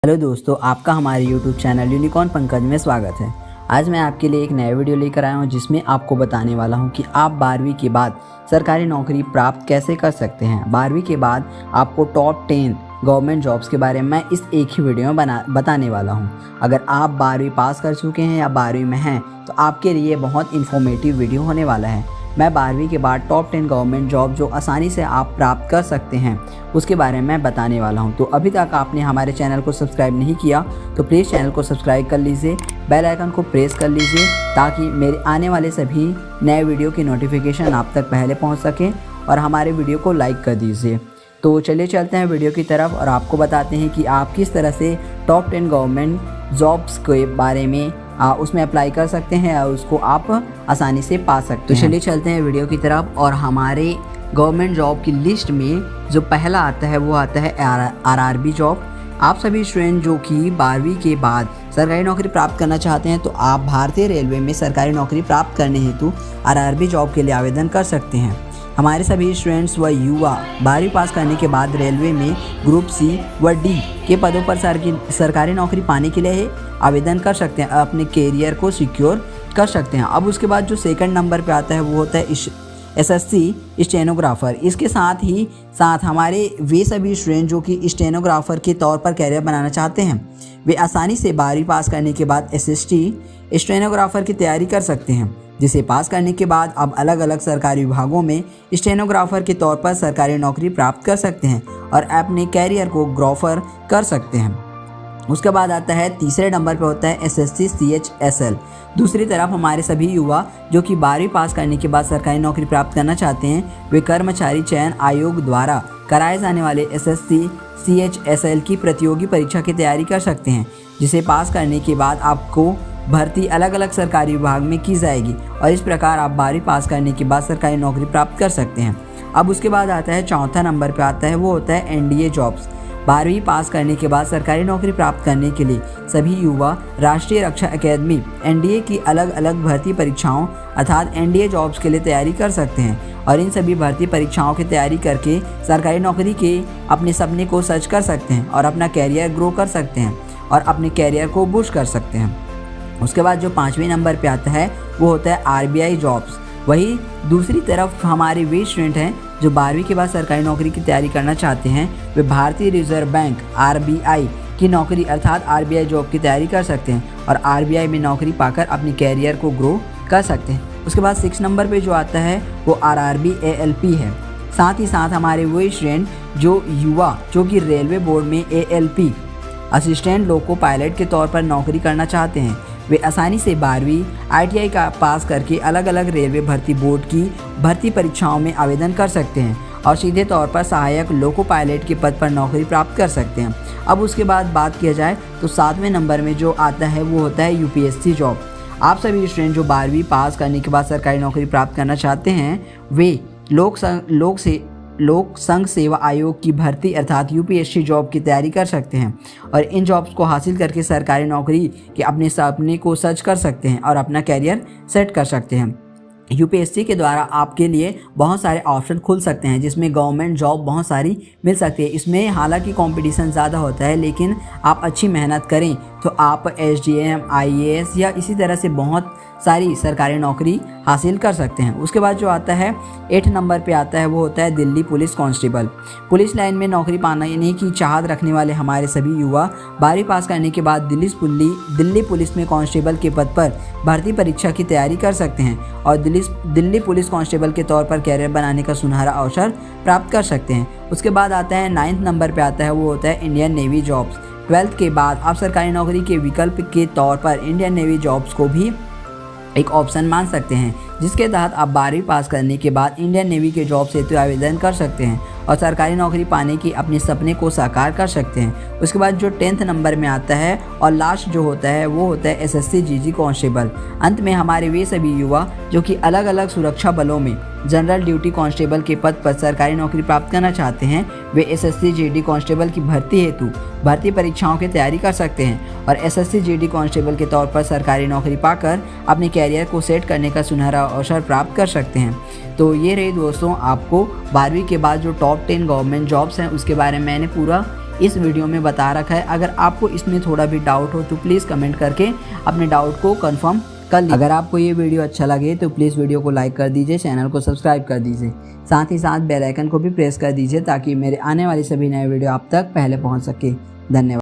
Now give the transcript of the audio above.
Hello दोस्तों, आपका हमारे YouTube चैनल यूनिकॉर्न पंकज में स्वागत है। आज मैं आपके लिए एक नया वीडियो लेकर आया हूं जिसमें आपको बताने वाला हूं कि आप 12वीं के बाद सरकारी नौकरी प्राप्त कैसे कर सकते हैं। 12वीं के बाद आपको टॉप 10 गवर्नमेंट जॉब्स के बारे में मैं इस एक ही वीडियो में बताने वाला हूं। अगर आप 12वीं पास कर चुके हैं या 12वीं में हैं तो आपके लिए बहुत इन्फॉर्मेटिव वीडियो होने वाला है। मैं 12वीं के बाद टॉप 10 गवर्नमेंट जॉब जो आसानी से आप प्राप्त कर सकते हैं उसके बारे में बताने वाला हूं। तो अभी तक आपने हमारे चैनल को सब्सक्राइब नहीं किया तो प्लीज़ चैनल को सब्सक्राइब कर लीजिए, बेल आइकन को प्रेस कर लीजिए ताकि मेरे आने वाले सभी नए वीडियो की नोटिफिकेशन आप तक पहले पहुंच सके और हमारे वीडियो को लाइक कर दीजिए। तो चलिए चलते हैं वीडियो की तरफ और आपको बताते हैं कि आप किस तरह से टॉप 10 गवर्नमेंट जॉब्स के बारे में उसमें अप्लाई कर सकते हैं और उसको आप आसानी से पा सकते हैं। तो चलिए चलते हैं वीडियो की तरफ और हमारे गवर्नमेंट जॉब की लिस्ट में जो पहला आता है वो आता है आरआरबी जॉब। आप सभी स्टूडेंट जो कि 12वीं के बाद सरकारी नौकरी प्राप्त करना चाहते हैं तो आप भारतीय रेलवे में सरकारी नौकरी प्राप्त करने हेतु आरआरबी जॉब के लिए आवेदन कर सकते हैं। हमारे सभी स्टूडेंट्स व युवा 12वीं पास करने के बाद रेलवे में ग्रुप सी व डी के पदों पर सरकारी नौकरी पाने के लिए आवेदन कर सकते हैं, अपने कैरियर को सिक्योर कर सकते हैं। अब उसके बाद जो सेकंड नंबर पे आता है वो होता है एसएससी स्टेनोग्राफर। इसके साथ हमारे वे सभी स्टूडेंट जो कि स्टेनोग्राफर के तौर पर कैरियर बनाना चाहते हैं वे आसानी से 12वीं पास करने के बाद एसएसटी स्टेनोग्राफर की तैयारी कर सकते हैं, जिसे पास करने के बाद अब अलग अलग सरकारी विभागों में स्टेनोग्राफर के तौर पर सरकारी नौकरी प्राप्त कर सकते हैं और अपने कैरियर को ग्रोफर कर सकते हैं। उसके बाद आता है तीसरे नंबर पर होता है एसएससी सीएचएसएल। दूसरी तरफ हमारे सभी युवा जो कि 12वीं पास करने के बाद सरकारी नौकरी प्राप्त करना चाहते हैं वे कर्मचारी चयन आयोग द्वारा कराए जाने वाले एसएससी सीएचएसएल की प्रतियोगी परीक्षा की तैयारी कर सकते हैं, जिसे पास करने के बाद आपको भर्ती अलग अलग सरकारी विभाग में की जाएगी और इस प्रकार आप 12वीं पास करने के बाद सरकारी नौकरी प्राप्त कर सकते हैं। अब उसके बाद आता है चौथा नंबर पे आता है वो होता है एनडीए जॉब्स। 12वीं पास करने के बाद सरकारी नौकरी प्राप्त करने के लिए सभी युवा राष्ट्रीय रक्षा अकादमी एनडीए की अलग अलग भर्ती परीक्षाओं अर्थात एनडीए जॉब्स के लिए तैयारी कर सकते हैं और इन सभी भर्ती परीक्षाओं की तैयारी करके सरकारी नौकरी के अपने सपने को सच कर सकते हैं और अपना कैरियर ग्रो कर सकते हैं और अपने कैरियर को बूस्ट कर सकते हैं। उसके बाद जो 5वें नंबर पे आता है वो होता है आरबीआई जॉब्स। वही दूसरी तरफ हमारे वे स्टूडेंट हैं जो 12वीं के बाद सरकारी नौकरी की तैयारी करना चाहते हैं वे भारतीय रिजर्व बैंक आरबीआई की नौकरी अर्थात आरबीआई जॉब की तैयारी कर सकते हैं और आरबीआई में नौकरी पाकर अपनी कैरियर को ग्रो कर सकते हैं। उसके बाद 6 नंबर पे जो आता है वो आरआरबी एएलपी है। साथ ही साथ हमारे वो स्टूडेंट जो युवा जो कि रेलवे बोर्ड में एएलपी असिस्टेंट लोको पायलट के तौर पर नौकरी करना चाहते हैं वे आसानी से 12वीं आईटीआई का पास करके अलग अलग रेलवे भर्ती बोर्ड की भर्ती परीक्षाओं में आवेदन कर सकते हैं और सीधे तौर पर सहायक लोको पायलट के पद पर नौकरी प्राप्त कर सकते हैं। अब उसके बाद बात किया जाए तो 7वें नंबर में जो आता है वो होता है यूपीएससी जॉब। आप सभी स्टूडेंट जो 12वीं पास करने के बाद सरकारी नौकरी प्राप्त करना चाहते हैं वे लोक संघ सेवा आयोग की भर्ती अर्थात यूपीएससी जॉब की तैयारी कर सकते हैं और इन जॉब्स को हासिल करके सरकारी नौकरी के अपने सपने को सच कर सकते हैं और अपना कैरियर सेट कर सकते हैं। यूपीएससी के द्वारा आपके लिए बहुत सारे ऑप्शन खुल सकते हैं जिसमें गवर्नमेंट जॉब बहुत सारी मिल सकती है। इसमें हालांकि कंपटीशन ज़्यादा होता है लेकिन आप अच्छी मेहनत करें तो आप एसडीएम आईएएस या इसी तरह से बहुत सारी सरकारी नौकरी हासिल कर सकते हैं। उसके बाद जो आता है 8 नंबर पे आता है वो होता है Delhi police constable. Police line में नौकरी पाने की चाहत रखने वाले हमारे सभी युवा 12वीं पास करने के बाद दिल्ली पुलिस में कांस्टेबल के पद पर भर्ती परीक्षा की तैयारी कर सकते हैं और दिल्ली पुलिस कांस्टेबल के तौर पर कैरियर बनाने का सुनहरा अवसर प्राप्त कर सकते हैं। उसके बाद आता है 9th नंबर पे आता है वो होता है इंडियन नेवी जॉब्स। 12th के बाद आप सरकारी नौकरी के विकल्प के तौर पर इंडियन नेवी जॉब्स को भी एक ऑप्शन मान सकते हैं, जिसके तहत आप 12वीं पास करने के बाद इंडियन नेवी के जॉब हेतु आवेदन कर सकते हैं और सरकारी नौकरी पाने की अपने सपने को साकार कर सकते हैं। उसके बाद जो 10th नंबर में आता है और लास्ट जो होता है वो होता है एसएससी जीडी कांस्टेबल। अंत में हमारे वे सभी युवा जो कि अलग अलग सुरक्षा बलों में जनरल ड्यूटी कांस्टेबल के पद पर सरकारी नौकरी प्राप्त करना चाहते हैं वे एसएससी जीडी कांस्टेबल की भर्ती हेतु भर्ती परीक्षाओं की तैयारी कर सकते हैं और एसएससी जीडी कांस्टेबल के तौर पर सरकारी नौकरी पाकर अपने कैरियर को सेट करने का सुनहरा अवसर प्राप्त कर सकते हैं। तो ये रही दोस्तों आपको 12वीं के बाद जो टॉप 10 गवर्नमेंट जॉब्स हैं उसके बारे में मैंने पूरा इस वीडियो में बता रखा है। अगर आपको इसमें थोड़ा भी डाउट हो तो प्लीज़ कमेंट करके अपने डाउट को कंफर्म कर लीजिए। अगर आपको ये वीडियो अच्छा लगे तो प्लीज़ वीडियो को लाइक कर दीजिए, चैनल को सब्सक्राइब कर दीजिए, साथ ही साथ बेल आइकन को भी प्रेस कर दीजिए ताकि मेरे आने वाली सभी नए वीडियो आप तक पहले पहुँच सके। धन्यवाद।